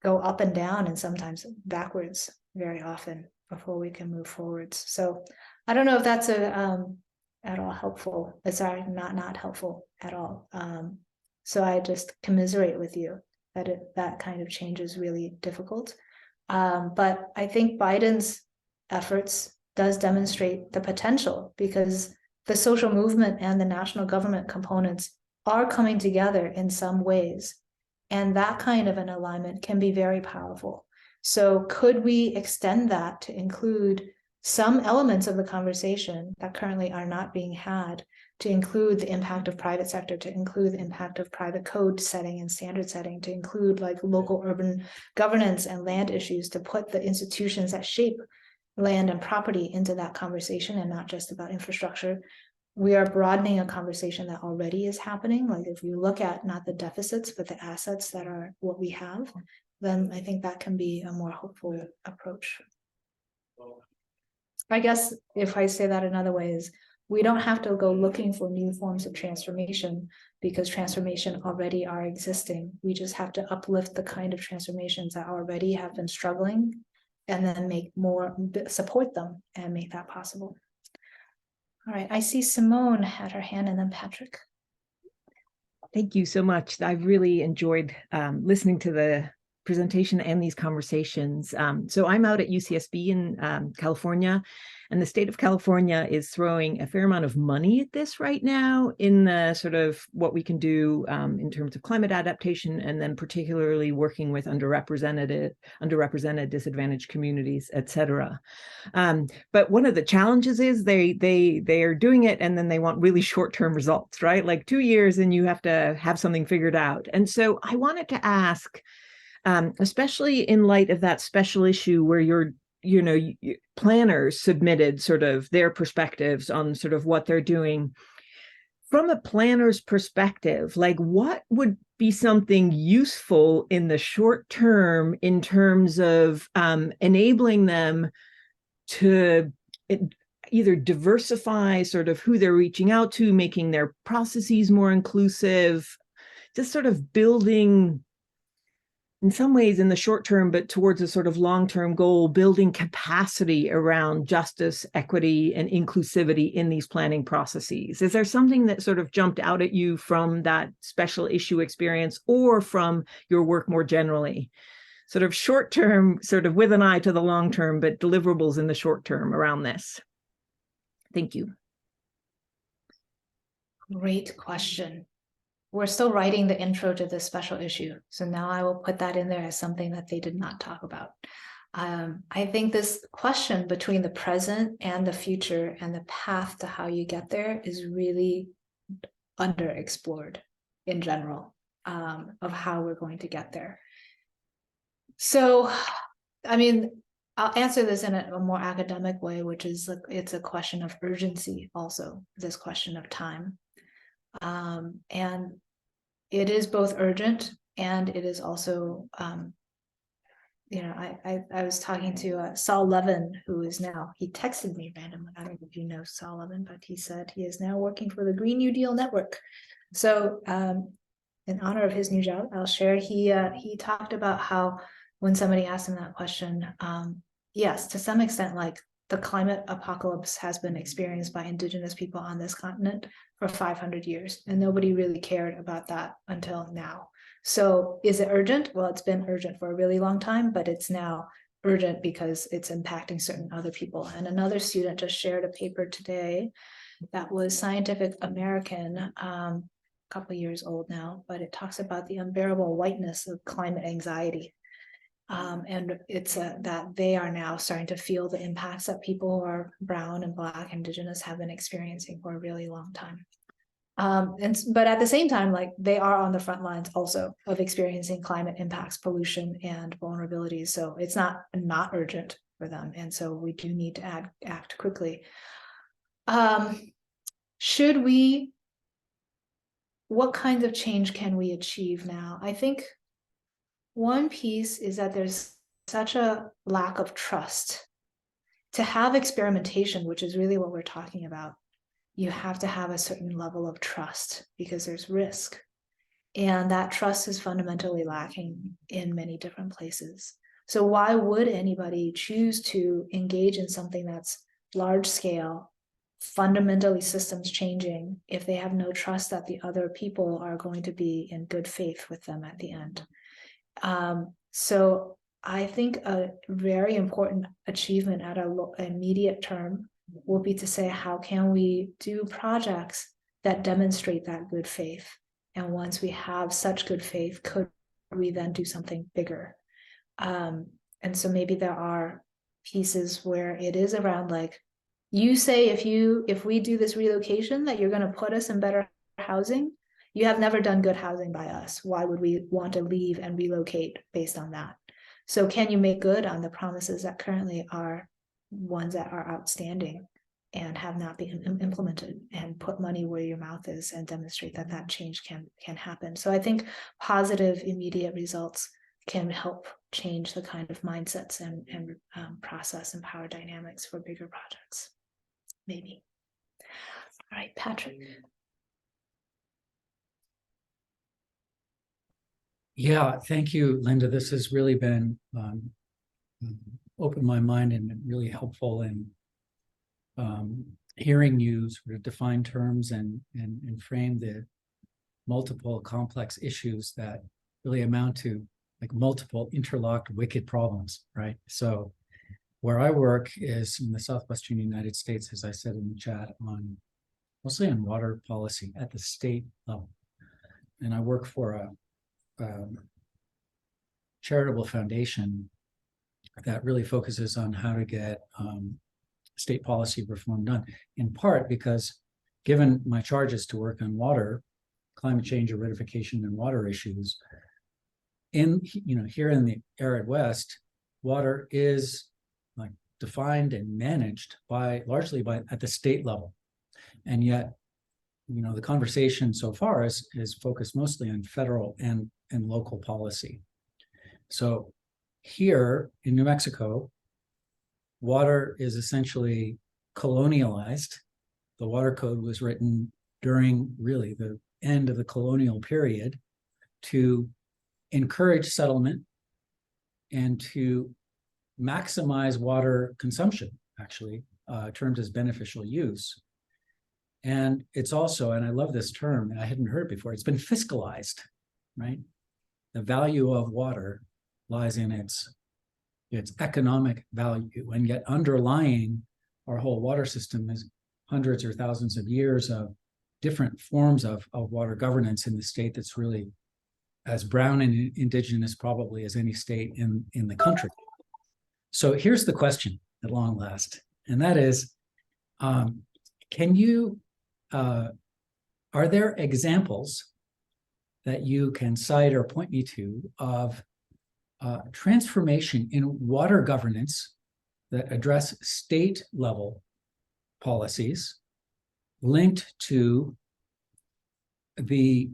B: go up and down and sometimes backwards very often before we can move forwards. So I don't know if that's at all helpful. Sorry, not helpful at all. So I just commiserate with you that that kind of change is really difficult. But I think Biden's efforts does demonstrate the potential, because the social movement and the national government components are coming together in some ways. And that kind of an alignment can be very powerful. So could we extend that to include some elements of the conversation that currently are not being had, to include the impact of private sector, to include the impact of private code setting and standard setting, to include like local urban governance and land issues, to put the institutions that shape land and property into that conversation and not just about infrastructure. We are broadening a conversation that already is happening. Like, if you look at not the deficits, but the assets that are what we have, then I think that can be a more hopeful approach. I guess if I say that another way is, we don't have to go looking for new forms of transformation, because transformation already are existing. We just have to uplift the kind of transformations that already have been struggling, and then support them and make that possible. All right, I see Simone had her hand, and then Patrick.
E: Thank you so much. I've really enjoyed listening to presentation and these conversations. So I'm out at UCSB in California, and the state of California is throwing a fair amount of money at this right now in the sort of what we can do in terms of climate adaptation, and then particularly working with underrepresented, disadvantaged communities, et cetera. But one of the challenges is they are doing it and then they want really short-term results, right? Like 2 years and you have to have something figured out. And so I wanted to ask, especially in light of that special issue where planners submitted sort of their perspectives on sort of what they're doing. From a planner's perspective, like what would be something useful in the short term in terms of enabling them to either diversify sort of who they're reaching out to, making their processes more inclusive, just sort of building, in some ways in the short term, but towards a sort of long-term goal, building capacity around justice, equity, and inclusivity in these planning processes. Is there something that sort of jumped out at you from that special issue experience or from your work more generally? Sort of short term, sort of with an eye to the long term, but deliverables in the short term around this. Thank you.
B: Great question. We're still writing the intro to this special issue, so now I will put that in there as something that they did not talk about. I think this question between the present and the future and the path to how you get there is really underexplored in general, of how we're going to get there. So, I mean, I'll answer this in a more academic way, which is it's a question of urgency also, this question of time. And it is both urgent and it is also, I was talking to Saul Levin, who is now, he texted me randomly, I don't know if you know Saul Levin, but he said he is now working for the Green New Deal Network. So in honor of his new job, I'll share, he talked about how when somebody asked him that question, yes, to some extent, like the climate apocalypse has been experienced by Indigenous people on this continent for 500 years, and nobody really cared about that until now. So is it urgent? Well, it's been urgent for a really long time, but it's now urgent because it's impacting certain other people. And another student just shared a paper today that was Scientific American, a couple of years old now, but it talks about the unbearable whiteness of climate anxiety. And it's that they are now starting to feel the impacts that people who are brown and Black, Indigenous have been experiencing for a really long time. But at the same time, like they are on the front lines also of experiencing climate impacts, pollution, and vulnerabilities. So it's not urgent for them. And so we do need to act quickly. What kinds of change can we achieve now? I think one piece is that there's such a lack of trust. To have experimentation, which is really what we're talking about, you have to have a certain level of trust because there's risk. And that trust is fundamentally lacking in many different places. So why would anybody choose to engage in something that's large scale, fundamentally systems changing, if they have no trust that the other people are going to be in good faith with them at the end? So I think a very important achievement at an immediate term will be to say, how can we do projects that demonstrate that good faith? And once we have such good faith, could we then do something bigger? And so maybe there are pieces where it is around like, you say if we do this relocation that you're going to put us in better housing, you have never done good housing by us. Why would we want to leave and relocate based on that? So can you make good on the promises that currently are ones that are outstanding and have not been implemented, and put money where your mouth is and demonstrate that that change can happen? So I think positive immediate results can help change the kind of mindsets and process and power dynamics for bigger projects, maybe. All right, Patrick.
F: Yeah, thank you, Linda. This has really been opened my mind and really helpful in hearing you sort of define terms and frame the multiple complex issues that really amount to like multiple interlocked wicked problems, right? So where I work is in the Southwestern United States, as I said in the chat, mostly on water policy at the state level. And I work for a charitable foundation that really focuses on how to get state policy reform done, in part because given my charges to work on water, climate change, aridification, and water issues, here in the arid West, water is like defined and managed largely at the state level. And yet, the conversation so far is focused mostly on federal and local policy. So here in New Mexico, water is essentially colonialized. The water code was written during really the end of the colonial period to encourage settlement and to maximize water consumption, actually, termed as beneficial use. And it's also, and I love this term, I hadn't heard it before, it's been fiscalized, right? The value of water lies in its economic value, and yet underlying our whole water system is hundreds or thousands of years of different forms of water governance in the state that's really as brown and indigenous probably as any state in the country. So here's the question at long last, and that is, are there examples that you can cite or point me to of transformation in water governance that address state level policies linked to the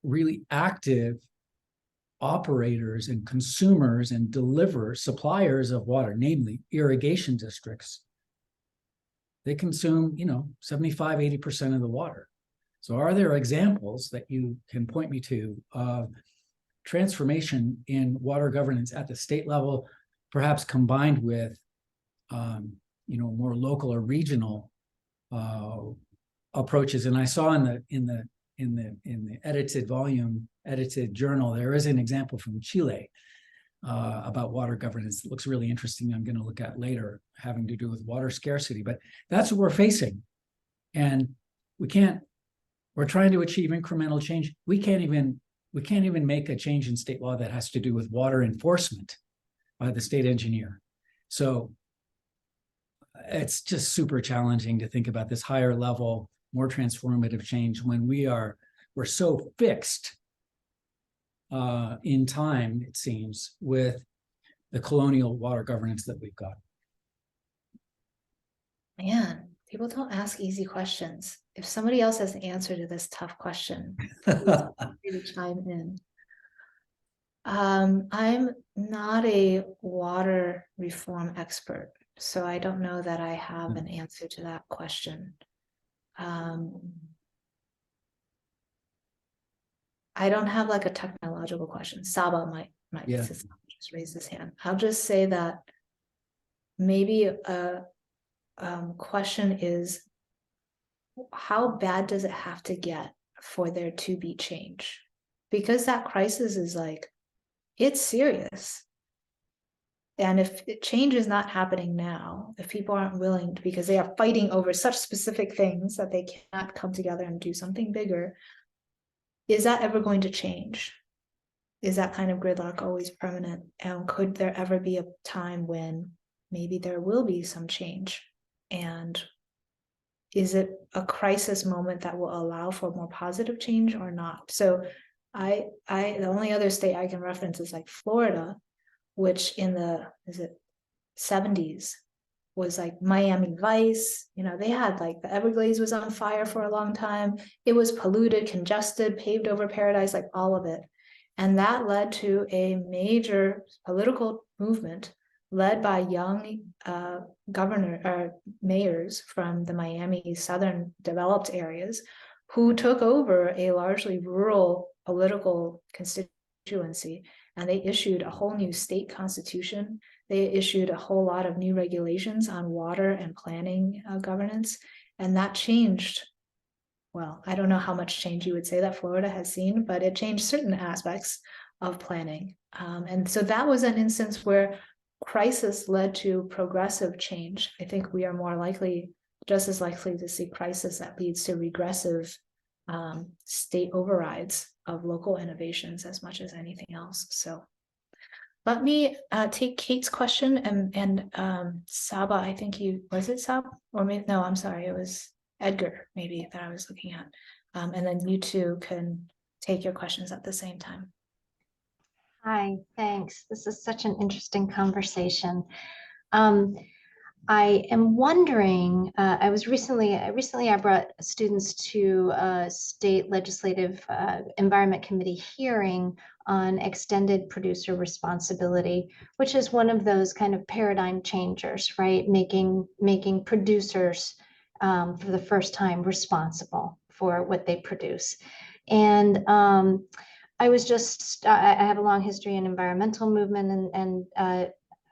F: really active operators and consumers and suppliers of water, namely irrigation districts? They consume, 75, 80% of the water. So are there examples that you can point me to of transformation in water governance at the state level, perhaps combined with, more local or regional approaches? And I saw in the edited journal, there is an example from Chile about water governance that looks really interesting. I'm going to look at later, having to do with water scarcity. But that's what we're facing, and we're trying to achieve incremental change. We can't even make a change in state law that has to do with water enforcement by the state engineer. So it's just super challenging to think about this higher level, more transformative change when we're so fixed in time, it seems, with the colonial water governance that we've got.
B: Man, people don't ask easy questions. If somebody else has an answer to this tough question, please feel free to chime in. I'm not a water reform expert, so I don't know that I have an answer to that question. I don't have like a technological question. Saba might just raise his hand. I'll just say that maybe a question is, how bad does it have to get for there to be change? Because that crisis is it's serious. And if change is not happening now, if people aren't willing to, because they are fighting over such specific things that they cannot come together and do something bigger, is that ever going to change? Is that kind of gridlock always permanent? And could there ever be a time when maybe there will be some change? And is it a crisis moment that will allow for more positive change or not? So the only other state I can reference is Florida, which in the 70s was Miami Vice. They had the Everglades was on fire for a long time. It was polluted, congested, paved over paradise, all of it. And that led to a major political movement led by young mayors from the Miami southern developed areas who took over a largely rural political constituency. And they issued a whole new state constitution. They issued a whole lot of new regulations on water and planning governance. And that changed, well, I don't know how much change you would say that Florida has seen, but it changed certain aspects of planning. And so that was an instance where crisis led to progressive change. I think we are more likely, just as likely to see crisis that leads to regressive state overrides of local innovations as much as anything else. So let me take Kate's question and Saba, I think was it Saba? Or maybe, no, I'm sorry, it was Edgar maybe that I was looking at. And then you two can take your questions at the same time.
G: Hi, thanks. This is such an interesting conversation. I am wondering, I brought students to a state legislative environment committee hearing on extended producer responsibility, which is one of those kind of paradigm changers, right? Making producers for the first time responsible for what they produce. And I have a long history in environmental movement, and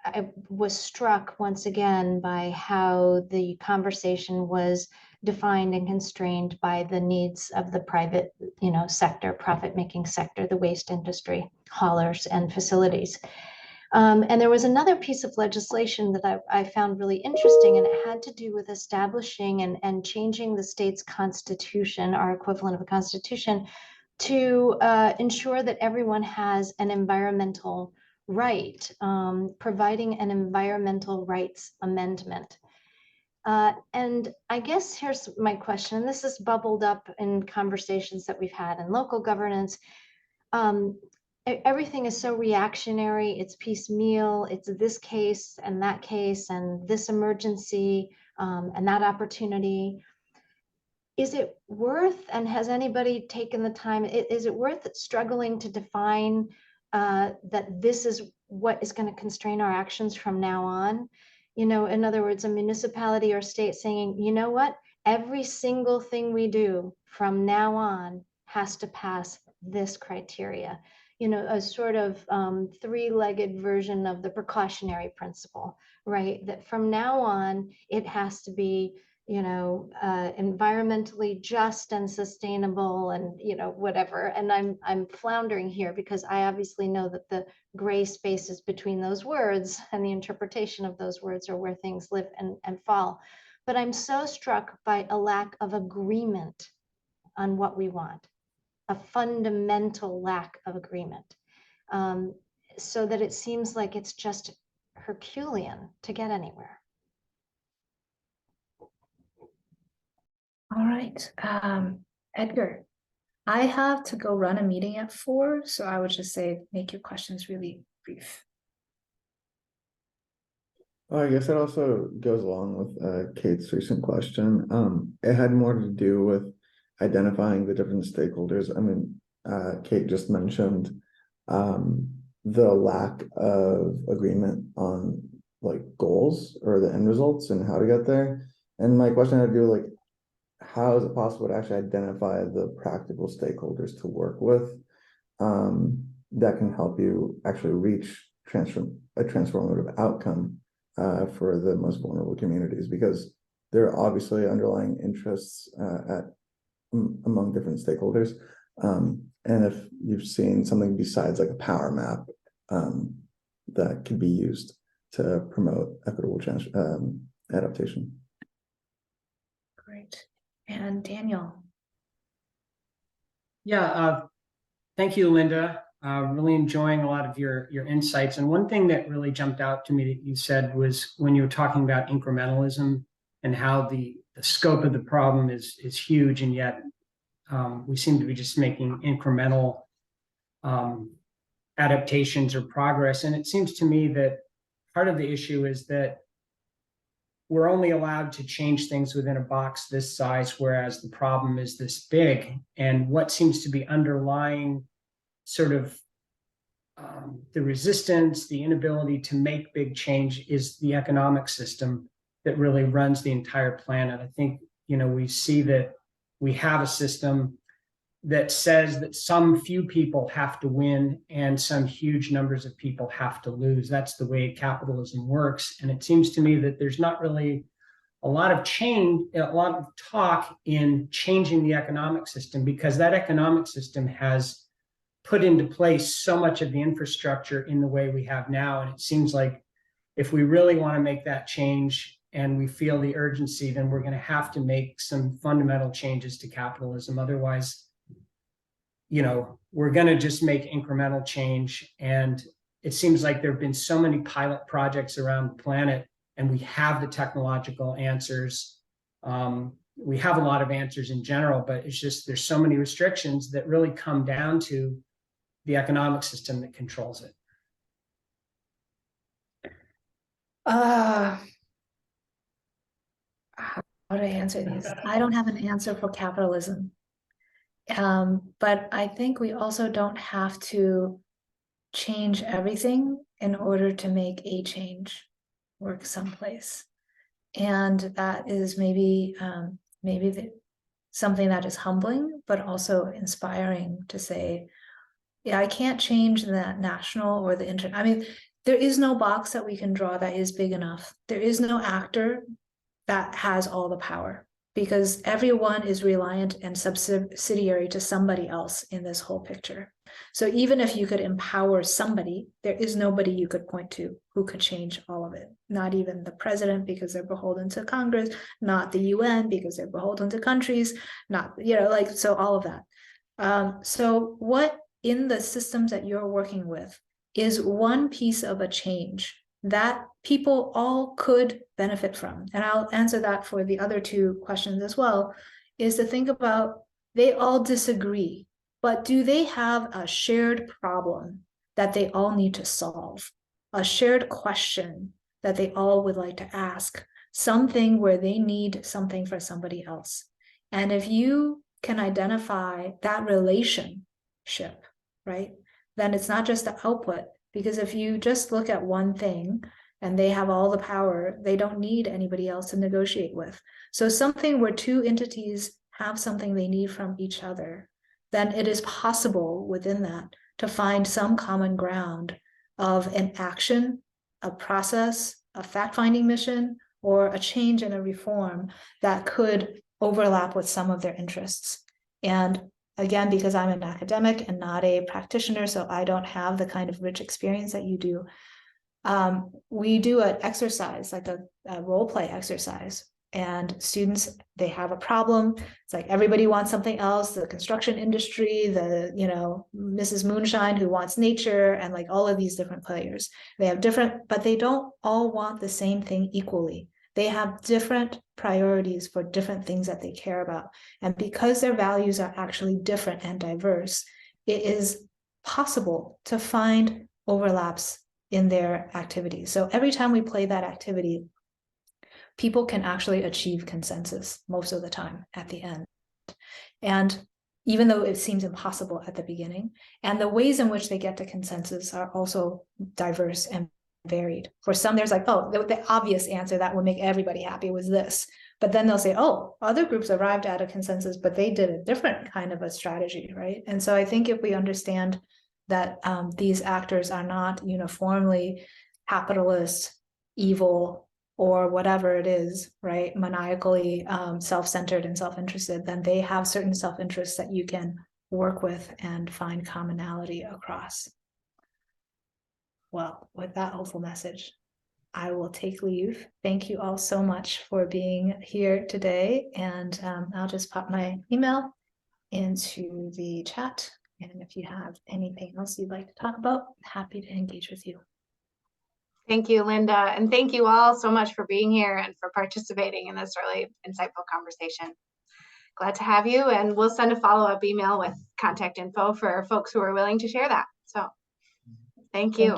G: I was struck once again by how the conversation was defined and constrained by the needs of the private, sector, profit-making sector, the waste industry, haulers and facilities. And there was another piece of legislation that I found really interesting, and it had to do with establishing and changing the state's constitution, our equivalent of a constitution, to ensure that everyone has an environmental right, providing an environmental rights amendment. And I guess here's my question, and this has bubbled up in conversations that we've had in local governance. Everything is so reactionary, it's piecemeal, it's this case and that case and this emergency and that opportunity. Is it worth, and has anybody taken the time, is it worth struggling to define that this is what is going to constrain our actions from now on? In other words, a municipality or state saying, you know what, every single thing we do from now on has to pass this criteria. A sort of three-legged version of the precautionary principle, right? That from now on, it has to be environmentally just and sustainable and whatever. And I'm floundering here because I obviously know that the gray spaces between those words and the interpretation of those words are where things live and fall. But I'm so struck by a lack of agreement on what we want, a fundamental lack of agreement, so that it seems like it's just Herculean to get anywhere.
B: All right, Edgar, I have to go run a meeting at 4, so I would just say make your questions really brief.
H: I guess it also goes along with Kate's recent question. It had more to do with identifying the different stakeholders. I mean, Kate just mentioned the lack of agreement on like goals or the end results and how to get there. And my question had to do with like, how is it possible to actually identify the practical stakeholders to work with that can help you actually reach a transformative outcome for the most vulnerable communities? Because there are obviously underlying interests among different stakeholders. And if you've seen something besides like a power map that could be used to promote equitable adaptation.
B: Great. And Daniel.
I: Yeah, thank you, Linda. Really enjoying a lot of your insights. And one thing that really jumped out to me that you said was when you were talking about incrementalism and how the scope of the problem is huge, and yet we seem to be just making incremental adaptations or progress. And it seems to me that part of the issue is that we're only allowed to change things within a box this size, whereas the problem is this big. And what seems to be underlying sort of the resistance, the inability to make big change is the economic system that really runs the entire planet. I think, we see that we have a system that says that some few people have to win and some huge numbers of people have to lose. That's the way capitalism works. And it seems to me that there's not really a lot of talk in changing the economic system, because that economic system has put into place so much of the infrastructure in the way we have now. And it seems like if we really want to make that change and we feel the urgency, then we're going to have to make some fundamental changes to capitalism. Otherwise, you know, we're going to just make incremental change. And it seems like there have been so many pilot projects around the planet, and we have the technological answers. We have a lot of answers in general, but it's just there's so many restrictions that really come down to the economic system that controls it.
B: How do I answer these? I don't have an answer for capitalism. But I think we also don't have to change everything in order to make a change work someplace. And that is maybe something that is humbling, but also inspiring to say, yeah, I can't change the national or the I mean, there is no box that we can draw that is big enough. There is no actor that has all the power, because everyone is reliant and subsidiary to somebody else in this whole picture. So even if you could empower somebody, there is nobody you could point to who could change all of it. Not even the president, because they're beholden to Congress, not the UN, because they're beholden to countries, not, you know, like, so all of that. So what in the systems that you're working with is one piece of a change that people all could benefit from? And I'll answer that for the other two questions as well, is to think about, they all disagree, but do they have a shared problem that they all need to solve? A shared question that they all would like to ask, something where they need something for somebody else. And if you can identify that relationship, right, then it's not just the output. Because if you just look at one thing and they have all the power, they don't need anybody else to negotiate with. So something where two entities have something they need from each other, then it is possible within that to find some common ground of an action, a process, a fact-finding mission, or a change and a reform that could overlap with some of their interests. And again, because I'm an academic and not a practitioner, so I don't have the kind of rich experience that you do. We do an exercise, like a role play exercise, and students, they have a problem. It's like everybody wants something else, the construction industry, the, you know, Mrs. Moonshine who wants nature, and like all of these different players. They have different, but they don't all want the same thing equally. They have different priorities for different things that they care about. And because their values are actually different and diverse, it is possible to find overlaps in their activities. So every time we play that activity, people can actually achieve consensus most of the time at the end. And even though it seems impossible at the beginning, and the ways in which they get to consensus are also diverse and varied. For some, there's like, oh, the obvious answer that would make everybody happy was this. But then they'll say, oh, other groups arrived at a consensus, but they did a different kind of a strategy, right? And so I think if we understand that these actors are not uniformly capitalist, evil, or whatever it is, right, maniacally self-centered and self-interested, then they have certain self-interests that you can work with and find commonality across. Well, with that hopeful message, I will take leave. Thank you all so much for being here today. And I'll just pop my email into the chat. And if you have anything else you'd like to talk about, happy to engage with you.
A: Thank you, Linda. And thank you all so much for being here and for participating in this really insightful conversation. Glad to have you. And we'll send a follow-up email with contact info for folks who are willing to share that. So thank you.